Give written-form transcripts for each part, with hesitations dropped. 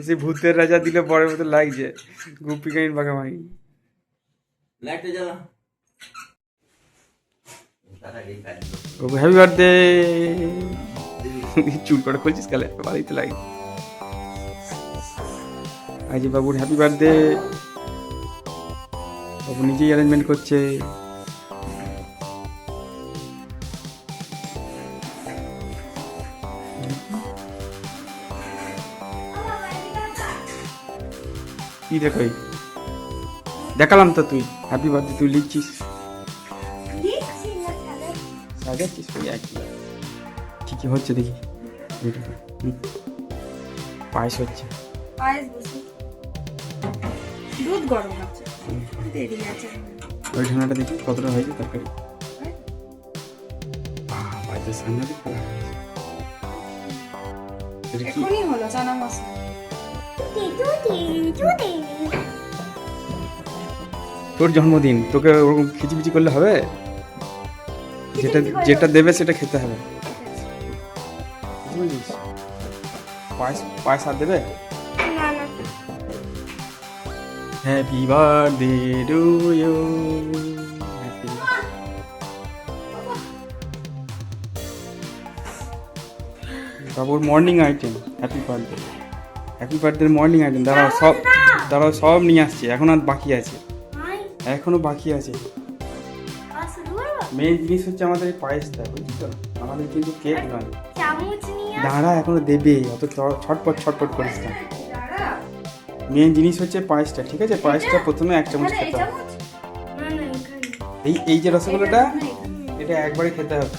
সে ভূতের রাজা দিলে পরের মতো লাগছে গুপি গাইন বাঘামাগি। Happy birthday. চুল করে খুলছিস কালে বাড়িতে লাগে। আজ বাবুর হ্যাপি বার্থডে। বাবু নিজেই অ্যারেঞ্জমেন্ট করছে। কি দেখো দেখালাম তো, তুই হ্যাপি বার্থডে তুই লিখছিস, সাজাচ্ছিস ওই একই। ঠিকই হচ্ছে দেখি। পায়েস হচ্ছে, দুধ গরম আছে, দেরি আছে। ওই ঢানাটা দেখি কতটা হয়েছে তরকারি। বাড়িতে সামনে এখনই হলো চানা মশলা। তোর জন্মদিন, তোকে ওরকম খিচিবিচি করলে হবে? যেটা যেটা দেবে সেটা খেতে হবে, বুঝলিস? পায়েস পায়েস আর দেবে। Happy birthday to you. বাবুর morning item happy birthday. Happy birthday morning item দাঁড়াও সব নিয়ে আসছে, এখন আর বাকি আছে, এখনো বাকি আছে। মেন জিনিস হচ্ছে আমাদের এই পায়েসটা, বুঝলি তো? আমাদের কিন্তু কেক নয়। দাঁড়া এখনো দেবে, অত ছটপট করিস না। মেন জিনিস হচ্ছে পায়েসটা, ঠিক আছে? পায়েসটা প্রথমে 1 চামচ খেতে হবে। এই যে রসগোল্লাটা, এটা একবারে খেতে হবে,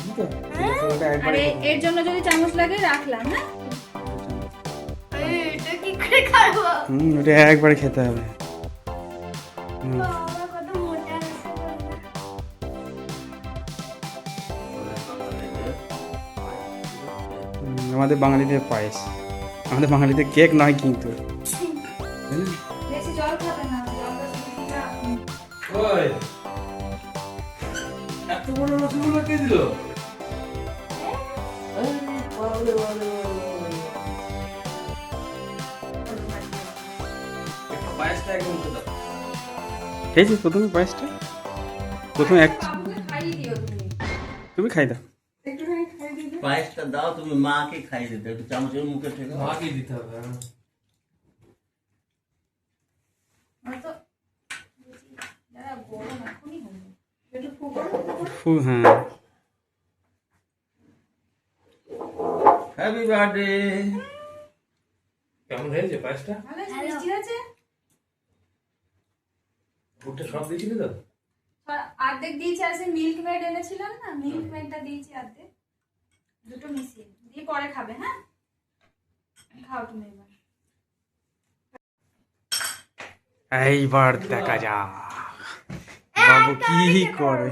ঠিক আছে? রসগোল্লাটা একবারে, এর জন্য যদি চামচ লাগে রাখলাম না, এটা একবারে খেতে হবে। আমাদের বাঙালিদের পায়েস, আমাদের বাঙালিদের কেক নয় কিন্তু। বেশি জল খাবে না, এত বড় রসগোল্লা কে দিল? পায়েসটা একদম খেয়েছিস প্রথমে পায়েসটা? প্রথমে খাইয়ে দিও তুমি খাই দাও। একটুখানি খাইয়ে দিও। পায়েসটা দাও, তুমি মাকে খাইয়ে দিতে, একটু চামচের মুখে ঠেকাও। মাকে দিতে হবে। হ্যাঁ, হ্যাপি বার্থডে। কেমন হয়েছে পায়েসটা? মিষ্টি আছে? ভুট্টা সব দিয়েছিলি তো? অর্ধেক দিয়েছি, আর মিল্ক মেড এনেছিলাম না, মিল্ক মেডটা দিয়েছি অর্ধেক, দুটো মিশিয়ে দিয়ে পরে খাবে। হ্যাঁ, খাও তুমি এবার। এইবার দেখা যা বাবু কি করে।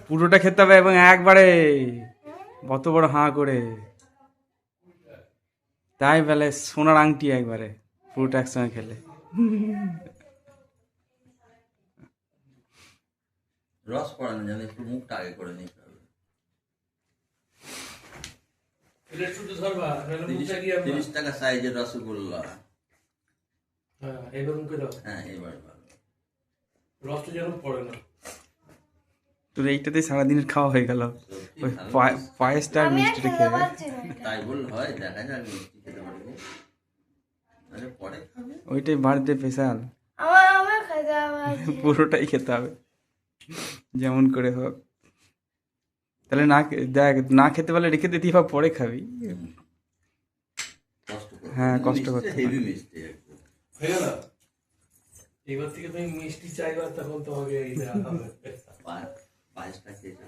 পুরোটা খেতে হবে এবং একবারে কত বড় হাঁ করে, তাই বলে সোনার আংটি একবারে পুরোটা একসঙ্গে খেলে। রস পড়ানো জানে, একটু মুখটা আগে করে নিতে হবে। 30 টাকা সাইজের রসগোল্লা। হ্যাঁ, এবার মুখে দাও। হ্যাঁ, এবার ভালো। রসটা যেন পড়ে না। তোর এইটাতেই সারাদিনের খাওয়া হয়ে গেল, ওই পায়েসটা আর মিষ্টিটা খেয়ে। তাই বল হয়, দেখা যাক মিষ্টি খেতে পারবো, আরে পরে খাবে। ওইটাই বার্থডে স্পেশাল, পুরোটাই খেতে হবে যেমন করে হোক। তাহলে দেখ, না খেতে পারলে রেখে দিতে বা পরে খাবি। হ্যাঁ, কষ্ট করতে হেভি মিষ্টি একদম হয়ে গেল। এবার থেকে তুমি মিষ্টি চাইবা, তখন তোমাকে এই দেওয়া হবে। পায়েসটা খেয়েছে।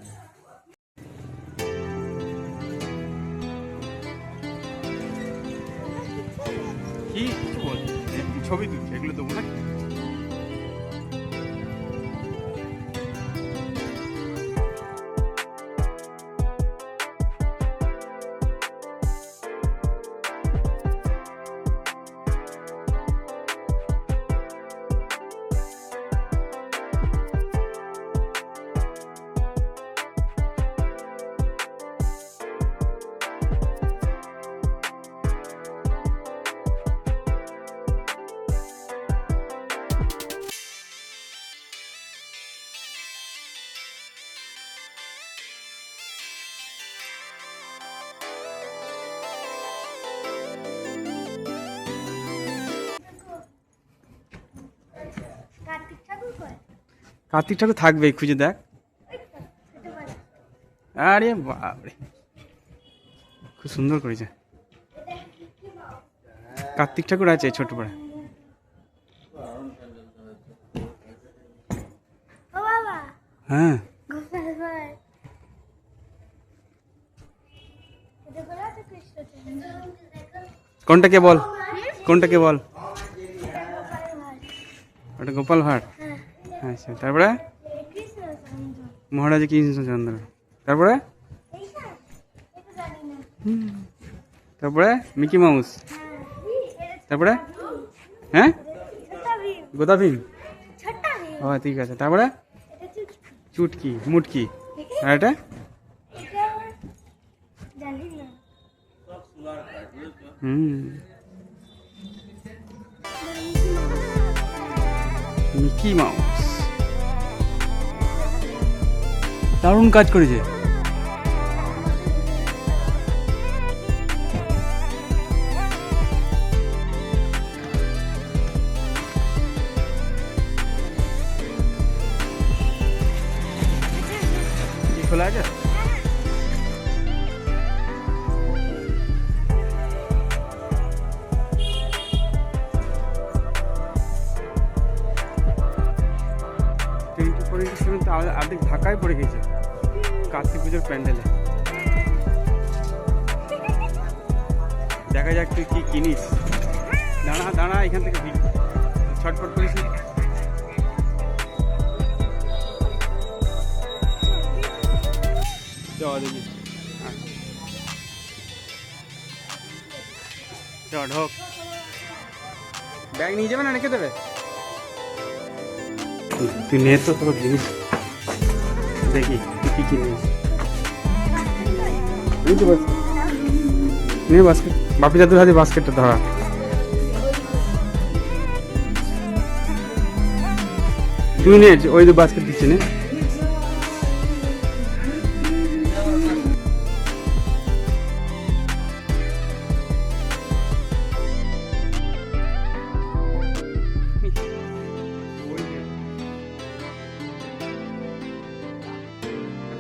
কি বল, ছবি তুলছে, এগুলো দেবো না। কার্তিক ঠাকুর থাকবে, খুঁজে দেখ। আরে বাপরে, খুব সুন্দর করেছে। কার্তিক ঠাকুর আছে ছোট পাড়া। হ্যাঁ, কোনটাকে বল, কোনটাকে বল? ওটা গোপাল ভাঁড়। আচ্ছা, তারপরে মহারাজা কৃষ্ণচন্দ্র। তারপরে তারপরে মিকি মাউস। তারপরে হ্যাঁ, গোদা ভীম। ও ঠিক আছে। তারপরে চুটকি, মুটকি। আর এটা মিকি মাউস। দারুণ কাজ করেছে। কি খোলা আছে? অর্ধেক ঢাকায় পড়ে গেছে কার্তিক পুজোর প্যান্ডেলে। দেখা যাক তুই কি কিনিস। দাঁড়া দাঁড়া, এখান থেকে ছটফট করিস না। চ দেখি, চ ঢোক। ব্যাগ নিয়ে যাবে না রেখে দেবে? তুই নে তো তোর জিনিস, দেখি তুই কি কিনিস। নে বাস্কেট, বাপি দাদুর হাতে বাস্কেটটা ধরা। তুই নে, ওই তো বাস্কেট দিচ্ছে নে।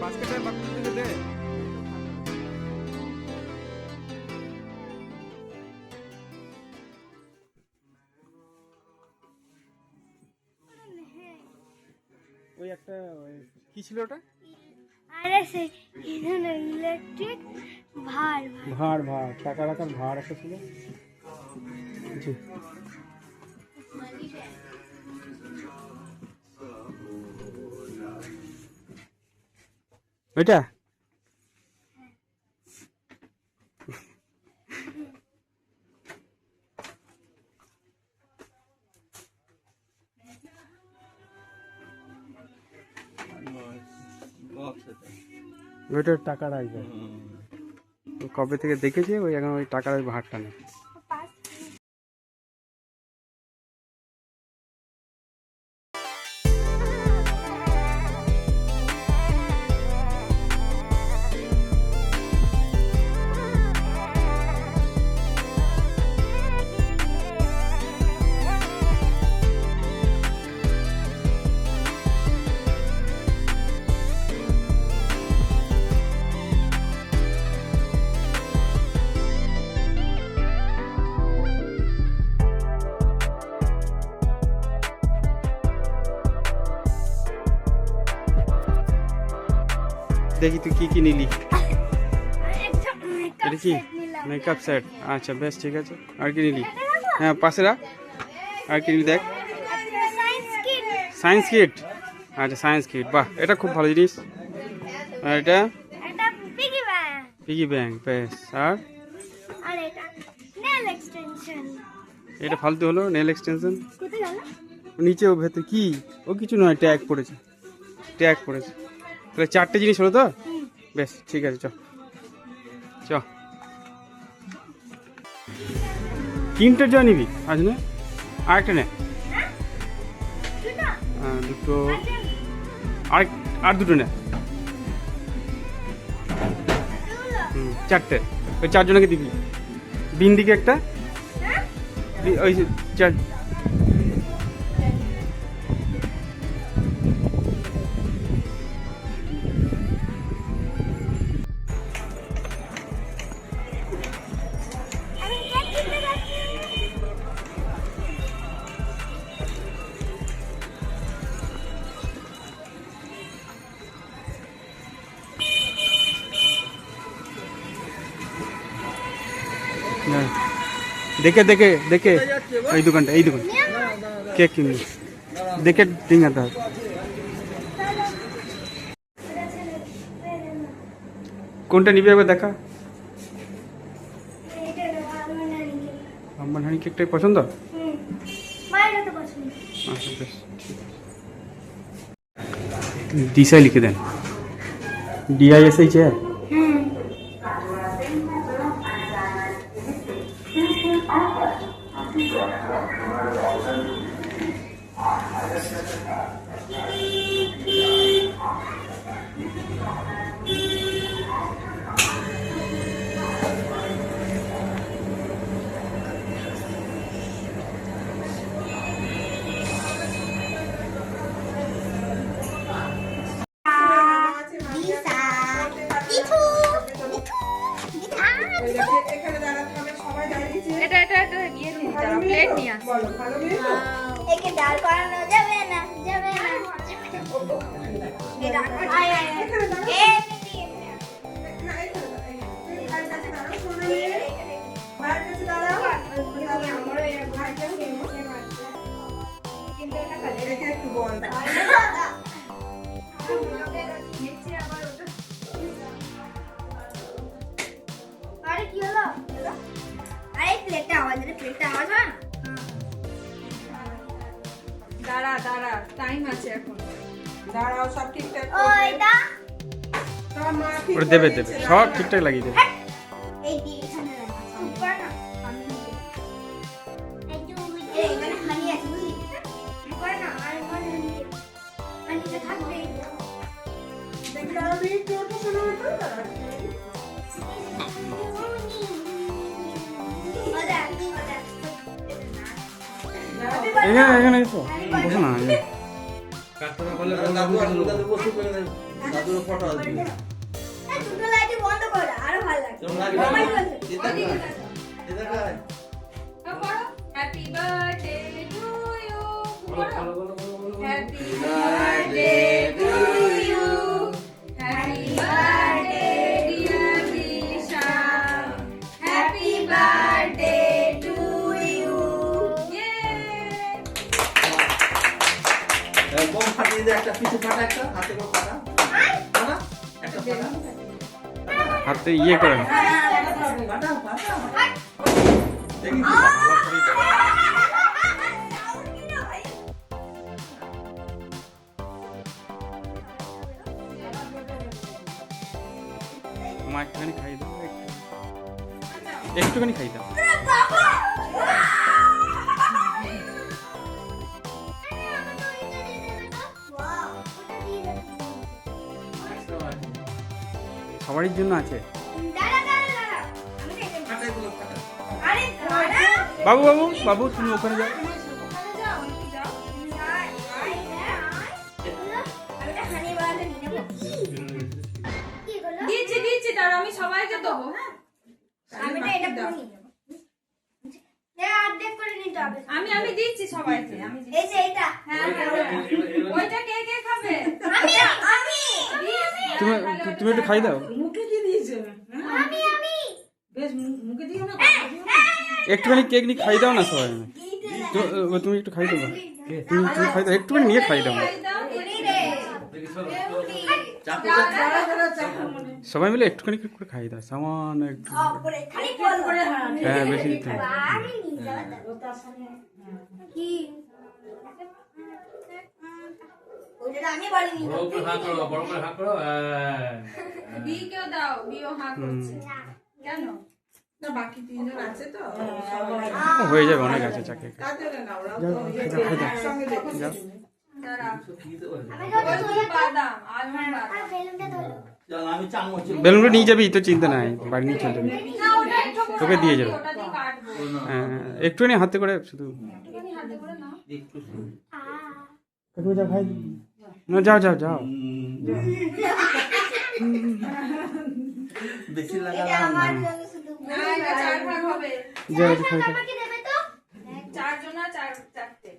বাস্কেটে বাপি দিকে দে। ওই একটা কি ছিল ওটা? আরে সেই ইলেকট্রিক ভার টাকা রাখার ভার একটা ছিল। জি, ওইটা ওইটার টাকা রাখবে। কবে থেকে দেখেছি ওই এখন ওই টাকার ওই ভাড়টা নেই। দেখি তুই কি কি নিলি। এটা কি মেকআপ সেট? আচ্ছা বেশ, ঠিক আছে। আর কি নিলি? হ্যাঁ পাশে রাখ। আর কি নিলি দেখ? Science kit. আচ্ছা সায়েন্স কিট, বাহ এটা খুব ভালো জিনিস। আর এটা পিগি ব্যাংক, বেশ। আর এটা ফালতু হলো, নেল এক্সটেনশন। নিচে ও ভেতরে কি? ও কিছু নয়, ট্যাগ পড়েছে, ট্যাগ পড়েছে। তাহলে 4টে জিনিস হলো তো? বেশ ঠিক আছে, চ চ। 3টে জয় নিবি? আচ্ছা না, আরেকটা নে। দুটো, আর দুটো নে। 4টে, ওই 4 জনকে দিবি। বিন্দিকে একটা, ওই 4। হ্যাঁ। দেখে দেখে দেখে এই দোকানটা কেক কিনবি দেখে ডিঙাতে হবে। কোনটা নিবি একবার দেখা। আমার হানি কেকটাই পছন্দ। আচ্ছা বেশ ঠিক আছে। দিশায় লিখে দেন DISH है। এটা এটা এটা ইয়ে নিয়ে দাঁড়া প্লেট নিয়ে আস একে ডাল করানো যাবে না যাবে না আয় আয় আরে কি হলো আরে প্লেটটা আওয়াজ হয় না দাঁড়া দাঁড়া টাইম আছে এখন দাঁড়াও সব ঠিকঠাক ওইটা সব মা ঠিক ওটা দেবে করে দেবে দিচ্ছে, সব দাঁড়াও। ঠিকঠাক লাগিয়ে দেবে। এই দি এখানে সুপার না আমি এই যে এখানে হানি আছে বুঝলি সুপার না আর মনে হানিটা থাকবে দেখি দাঁড়াও, আমি একটু ওঠো, শোনো একটু, দাঁড়াও। এখানে এখানে এসো বসো না এই যে। প্রার্থনা করলে দাদু আসবে, দাদু বসে পড়ে যাবে। দাদুর ফটো আসবে। দুটো লাইট বন্ধ করে দাও, আরো ভালো লাগবে তোর লাগবে মোবাইল না? বন্ধ। এটা কার? এটা কার? হ্যাপি বার্থডে টু ইউ বলো বলো বলো বলো বলো। Happy birthday to you happy birthday dear Disha happy birthday to you বোম ফাটিয়ে দে, একটা পিছু ফাটা, একটা হাতে করে ফাটা। ফাটা? একটা ফাটা। হাতে ইয়ে করে না। ফাটা, ফাটা। দেখি। আমার একটুখানি খাই দাও একটুখানি খাই দাও। সবারই জন্য আছে। ফাটা এগুলো, ফাটা। বাবু বাবু বাবু তুমি ওখানে যাও। ওখানে যাও একটু যাও দিচ্ছি দিচ্ছি দাঁড়া আমি সবাইকে দেবো হ্যাঁ আমি আমি দিচ্ছি সবাইকে আমি দিচ্ছি। হ্যাঁ ওইটা কে কে খাবে তুমি তুমি একটু খাই দাও মুখে কি দিয়েছে? হ্যাঁ? বেশ, মুখে দিও না, কথা দিও না। একটুখানি কেক নিয়ে খাই দাও না সবাই। তুমি একটু খাই দাও তুমি খাই দাও একটুখানি নিয়ে খাই দাও খাই দাও দেখি সরো। চাপো, দাঁড়া, চাপো। দাঁড়া, চাপো মনে। সবাই মিলে একটুখানি করে খাই দাও সামান্য একটু। হ্যাঁ বেশি দিতে হবে। ও তার সামনে, আমি বলিনি বড় করে হাঁ করো, বড় করে হাঁ করো। বি কেও দাও বিও হাঁ করছে কেন না, বাকি তিনজন আছে তো হয়ে যাবে অনেক আছে চাকে। তাদের না, ওরাও যাও, তো খাই দাও, খাই দাও। একসঙ্গে দেখেছি। যাও। দাঁড়া সব দিতে পারবে। ওই বাদাম আলমন্ড বাদাম বেলুনটা ধরো চল, আমি চামচ বেলুনটা নিয়ে যাবি তো চিন্তা নাই বাড়ি নিয়ে চলে যাবি। না ওটা একটু করে তোকে দিয়ে যাবে। ওটা দিয়ে কাটবো হ্যাঁ একটুখানি হাতে করে শুধু একটুখানি হাতে করে নাও একটু যাও খাই না যাও যাও যাও। বেশি এটা লাগালাম না। আমার জন্য শুধু না এটা চার ভাগ হবে যাও একটু খাই দাও। আমাকে দেবে তো চারজন আর চারটে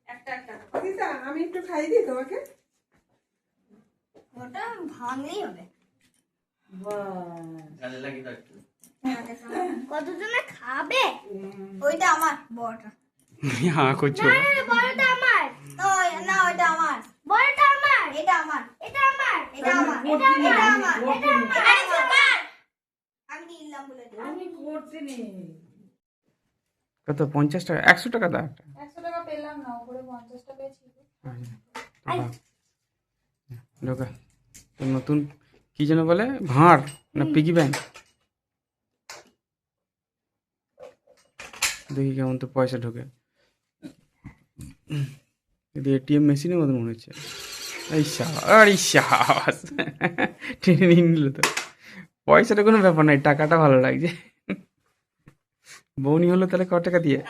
একটা একটা দিদা, আমি একটু খাই দিই তোমাকে। ওটা ভাঙলেই হবে বাহ, গালে লাগিয়ে দাও একটু। কতজনে খাবে? ওইটা আমার বড়টা। হ্যাঁ করছো না, বড়টা আমার। না ওইটা আমার। বড়টা আমার। এটা আমার। এটা আমার। এটা আমার। এটা আমার। এটা আমার। এটা আমার। এটা আমার। আমি নিলাম বলে দিলাম। আমি করতে নেই। কত 50 টাকা 100 টাকা দাও একটা 100 টাকা পেলাম না, উপরে 50 টাকা ছিল। ঢোকা তো নতুন কি যেন বলে ভাঁড় না পিগি ব্যাংক দেখি কেমন তো পয়সা ঢোকে কিন্তু এটিএম মেশিনের মতো মনে হচ্ছে এই সাবাস টেনে নিয়ে নিল তো পয়সাটা কোনো ব্যাপার নাই টাকাটা ভালো লাগছে বৌনি হলো তাহলে ক টাকা দিয়ে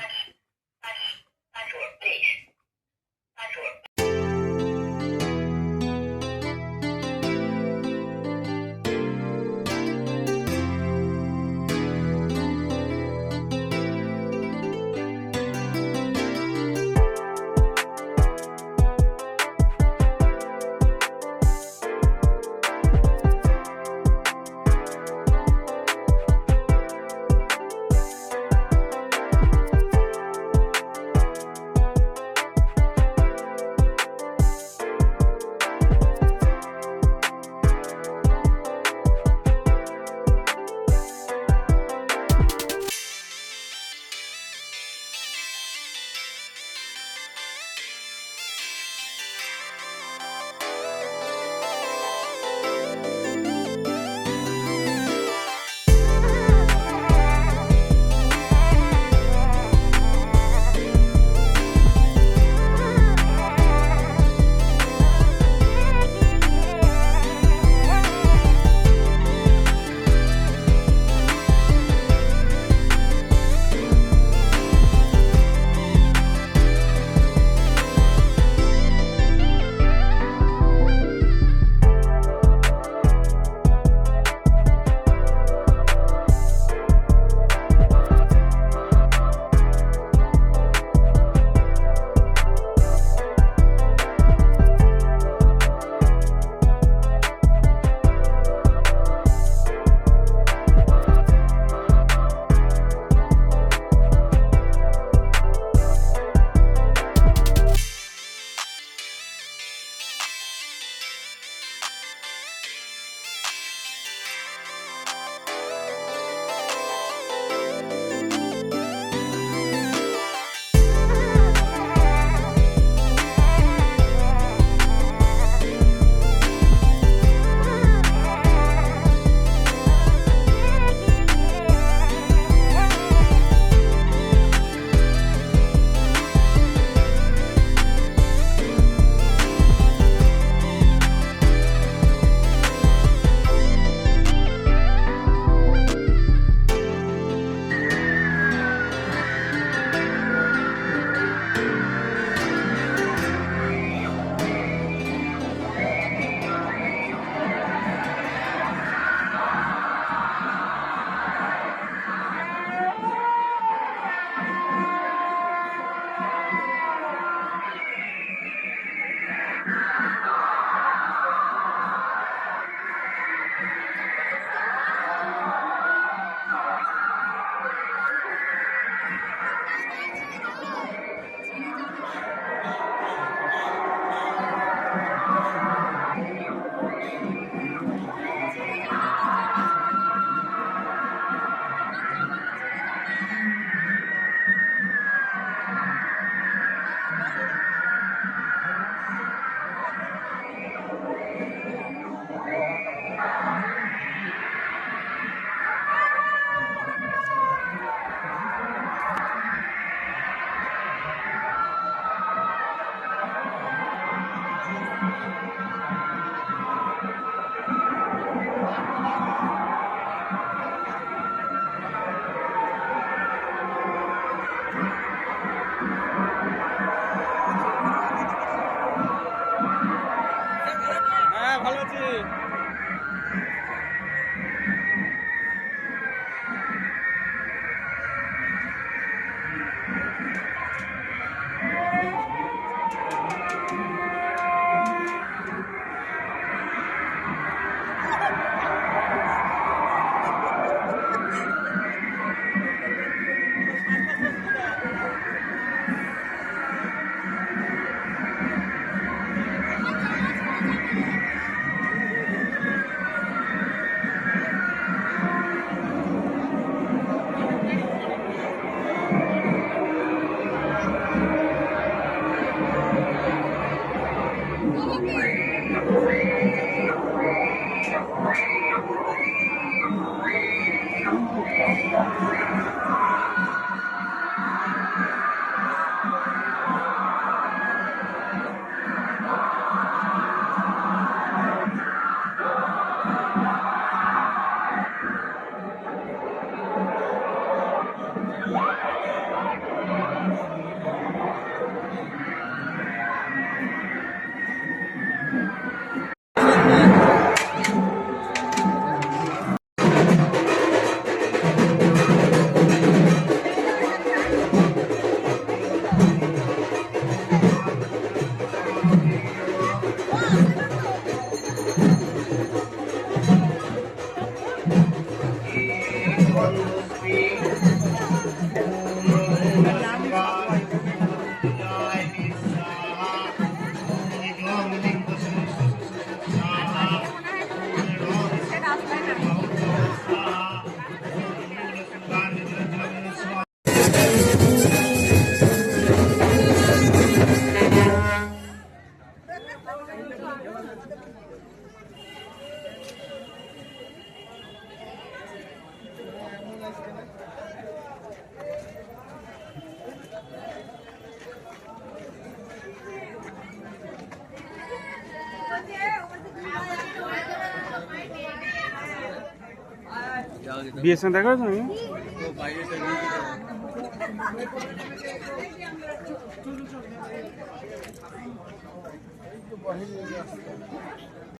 বিয়ের সঙ্গে দেখা করেছো আমি বাইরেটা নিয়ে